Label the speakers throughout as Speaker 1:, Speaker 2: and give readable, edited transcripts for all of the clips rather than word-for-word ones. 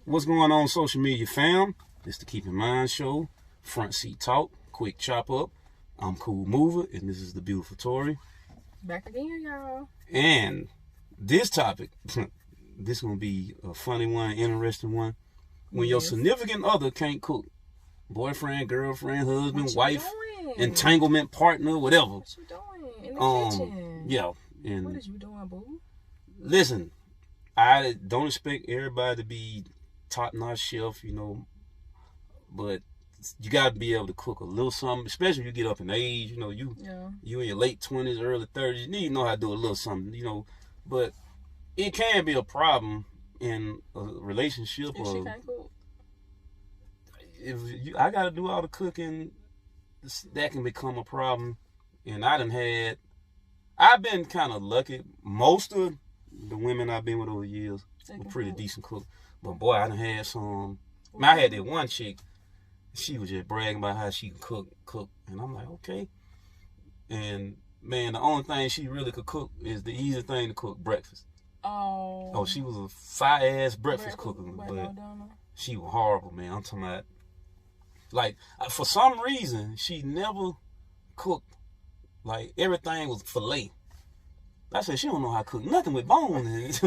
Speaker 1: What's going on, social media fam? It's the Keep in Mind show, Front Seat Talk, quick chop up. I'm Cool Mover, and this is the beautiful Tori.
Speaker 2: Back again, y'all.
Speaker 1: And this topic, this gonna be a funny one, interesting one. When your significant other can't cook, boyfriend, girlfriend, husband, wife, entanglement partner, whatever.
Speaker 2: What you doing in the kitchen?
Speaker 1: Yeah. And
Speaker 2: what is you doing, boo?
Speaker 1: Listen, I don't expect everybody to be top-notch chef, but you got to be able to cook a little something, especially if you get up in age. You in your late 20s, early 30s, you need to know how to do a little something, but it can be a problem in a relationship.
Speaker 2: If she can't cook?
Speaker 1: I got to do all the cooking, that can become a problem. And I've been kind of lucky. Most of the women I've been with over the years were pretty decent cooks. But boy, I done had some. I had that one chick. She was just bragging about how she can cook, and I'm like, okay. And man, the only thing she really could cook is the easiest thing to cook: breakfast. Oh, she was a fire-ass breakfast cooker, but she was horrible, man. I'm talking about, like, for some reason, she never cooked. Like, everything was filet. I said, she don't know how to cook nothing with bones in it.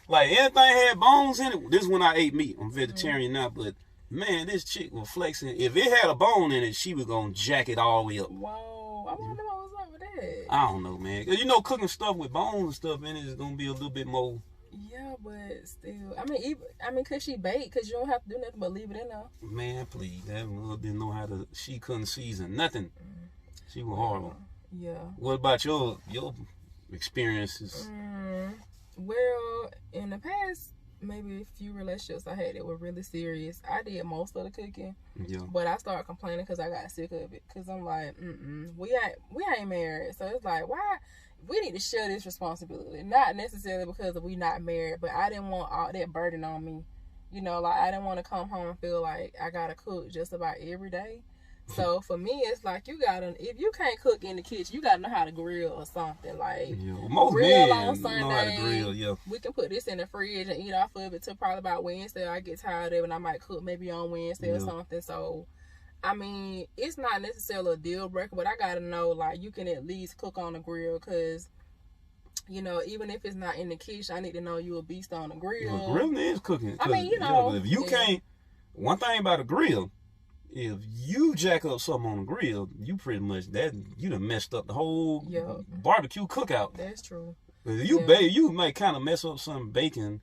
Speaker 1: like anything had bones in it. This is when I ate meat. I'm vegetarian now, but man, this chick was flexing. If it had a bone in it, she was gonna jack it all the way up.
Speaker 2: Whoa, I wonder what was up with that.
Speaker 1: I don't know, man. Cooking stuff with bones and stuff in it is gonna be a little bit more.
Speaker 2: Yeah, but still, I mean, could she bake? Cause you don't have to do nothing but leave it in there.
Speaker 1: Man, please, that mother didn't know how to. She couldn't season nothing. She was horrible.
Speaker 2: Yeah.
Speaker 1: What about your experiences?
Speaker 2: Well, in the past, maybe a few relationships I had that were really serious, I did most of the cooking. Yeah. But I started complaining because I got sick of it. Because I'm like, we ain't married. So it's like, why? We need to share this responsibility. Not necessarily because we not married, but I didn't want all that burden on me. I didn't want to come home and feel like I got to cook just about every day. So for me, it's like if you can't cook in the kitchen, you gotta know how to grill or something. Like,
Speaker 1: most
Speaker 2: grill
Speaker 1: men
Speaker 2: on Sunday.
Speaker 1: Know how to grill. Yeah,
Speaker 2: we can put this in the fridge and eat off of it till probably about Wednesday. I get tired of it and I might cook maybe on Wednesday or something. So, I mean, it's not necessarily a deal breaker, but I gotta know, like, you can at least cook on the grill, because even if it's not in the kitchen, I need to know you a beast on the grill.
Speaker 1: Well, grilling is cooking.
Speaker 2: I mean,
Speaker 1: if you can't, one thing about a grill. If you jack up something on the grill, you pretty much you done messed up the whole barbecue cookout.
Speaker 2: That's true.
Speaker 1: If you might kind of mess up some bacon.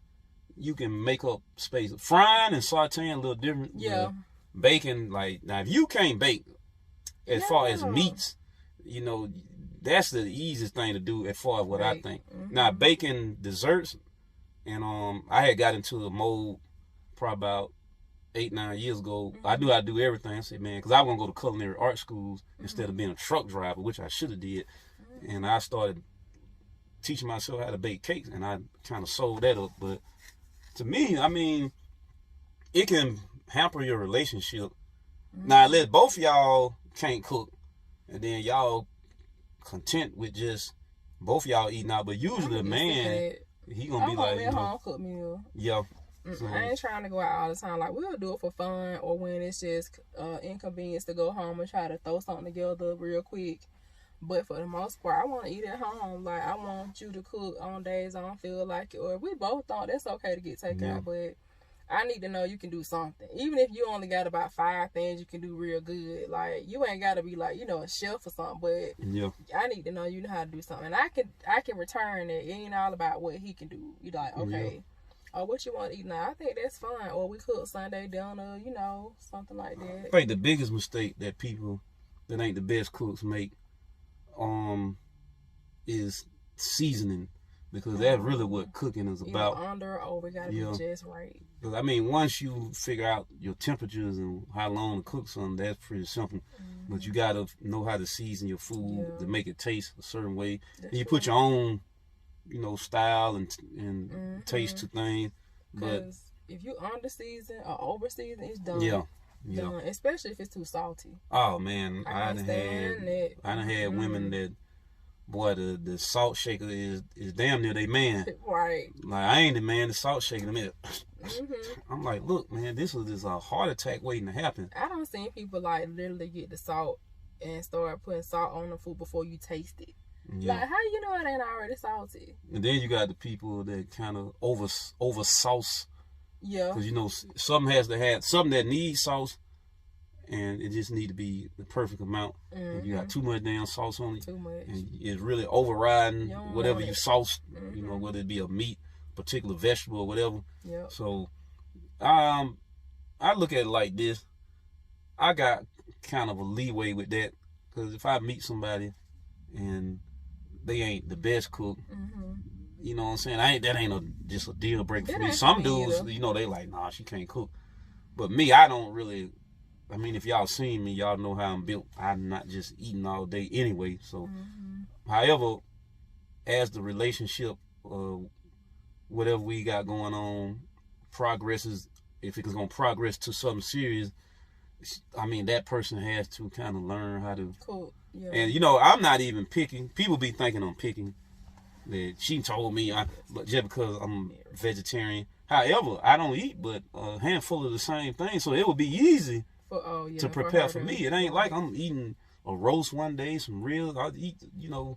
Speaker 1: You can make up space. Frying and sauteing a little different.
Speaker 2: Yeah.
Speaker 1: Baking, like, now if you can't bake, as far as meats, that's the easiest thing to do as far as what I think. Now baking desserts, and I had got into a mode probably about 8-9 years ago. I knew how to do everything. I said, man, because I want to go to culinary art schools instead of being a truck driver, which I should have did. And I started teaching myself how to bake cakes, and I kind of sold that up. But to me, I mean, it can hamper your relationship. Now, unless both of y'all can't cook, and then y'all content with just both of y'all eating out. But usually the man, he gonna be like,
Speaker 2: home cooked meal.
Speaker 1: Yeah. So,
Speaker 2: I ain't trying to go out all the time. Like, we'll do it for fun, or when it's just inconvenience to go home and try to throw something together real quick. But for the most part, I want to eat at home. Like, I want you to cook on days I don't feel like it. Or if we both don't, that's okay to get taken out. But I need to know you can do something. Even if you only got about 5 things you can do real good. Like, you ain't got to be like, a chef or something. But I need to know you know how to do something. And I can return it. It ain't all about what he can do. You like, okay. Or what you want to eat now. I think that's fine. Or we cook Sunday dinner, something like that.
Speaker 1: I think the biggest mistake that people that ain't the best cooks make is seasoning, because that's really what cooking is about.
Speaker 2: Under or over, gotta be just right.
Speaker 1: Because, I mean, once you figure out your temperatures and how long to cook something, that's pretty simple. But you gotta know how to season your food to make it taste a certain way. And you put your own style and taste to things. But
Speaker 2: if you under season or over season, it's done.
Speaker 1: Done.
Speaker 2: Especially if it's too salty.
Speaker 1: Oh man, I done had women that, boy, the salt shaker is damn near they man.
Speaker 2: Right.
Speaker 1: Like, I ain't the man, the salt shaker. I mean, I'm like, look, man, this is a heart attack waiting to happen.
Speaker 2: I don't see people like literally get the salt and start putting salt on the food before you taste it. Yeah. Like, how you know it ain't already salty?
Speaker 1: And then you got the people that kind of over sauce.
Speaker 2: Yeah.
Speaker 1: Because, you know, something has to have something that needs sauce, and it just need to be the perfect amount. If you got too much damn sauce on it, and it's really overriding whatever you sauce, you know, whether it be a meat, particular vegetable, or whatever.
Speaker 2: Yeah.
Speaker 1: So, I look at it like this. I got kind of a leeway with that, because if I meet somebody and they ain't the best cook, you know what I'm saying? That ain't just a deal breaker for me. Some dudes, you know, they like, nah, she can't cook. But me, I don't really. I mean, if y'all seen me, y'all know how I'm built. I'm not just eating all day anyway. So, however, as the relationship, whatever we got going on, progresses, if it's going to progress to something serious, I mean, that person has to kind of learn how to.
Speaker 2: Cool. Yeah.
Speaker 1: And, you know, I'm not even picking. People be thinking I'm picking. That she told me, but just because I'm vegetarian. However, I don't eat but a handful of the same thing, so it would be easy to prepare for me. It ain't like I'm eating a roast one day, some real. I eat, you know,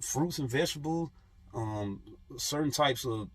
Speaker 1: fruits and vegetables, certain types of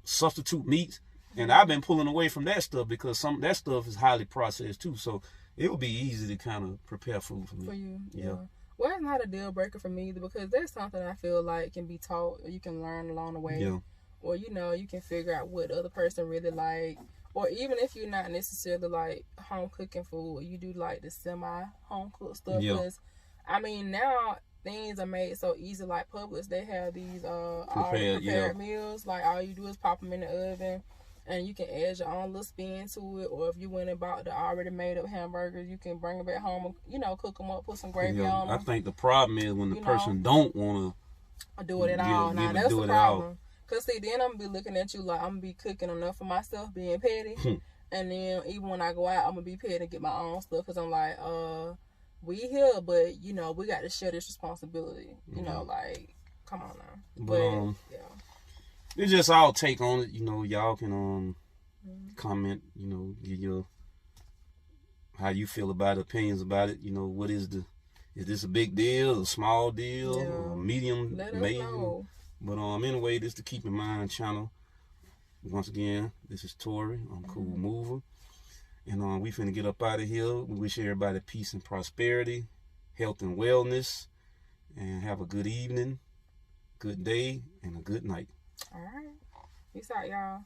Speaker 1: substitute meats, and I've been pulling away from that stuff because some of that stuff is highly processed too. So it would be easy to kind of prepare food for me.
Speaker 2: For you, yeah. Well, it's not a deal breaker for me either, because there's something I feel like can be taught, or you can learn along the way.
Speaker 1: Yeah.
Speaker 2: Or, you know, you can figure out what the other person really like. Or even if you're not necessarily like home cooking food, you do like the semi-home cooked stuff. Because, I mean, now things are made so easy. Like Publix, they have these already prepared meals. Like, all you do is pop them in the oven, and you can add your own little spin to it. Or if you went and bought the already made up hamburgers, you can bring them back home and, you know, cook them up, put some gravy on them.
Speaker 1: I think the problem is when the person don't want
Speaker 2: to do it at all. Now, that's the problem. Because, see, then I'm going to be looking at you like I'm going to be cooking enough for myself, being petty. And then even when I go out, I'm going to be petty and get my own stuff. Because I'm like, we here, but, you know, we got to share this responsibility. You know, like, come on now. But
Speaker 1: it's just our take on it. You know, y'all can comment, you know, give your how you feel about it, opinions about it. You know, what is this a big deal, a small deal, a medium, major? But anyway, this is the Keep in Mind channel. Once again, this is Tori. I'm Cool Mover. And we finna get up out of here. We wish everybody peace and prosperity, health and wellness, and have a good evening, good day, and a good night.
Speaker 2: All right. Peace out, y'all.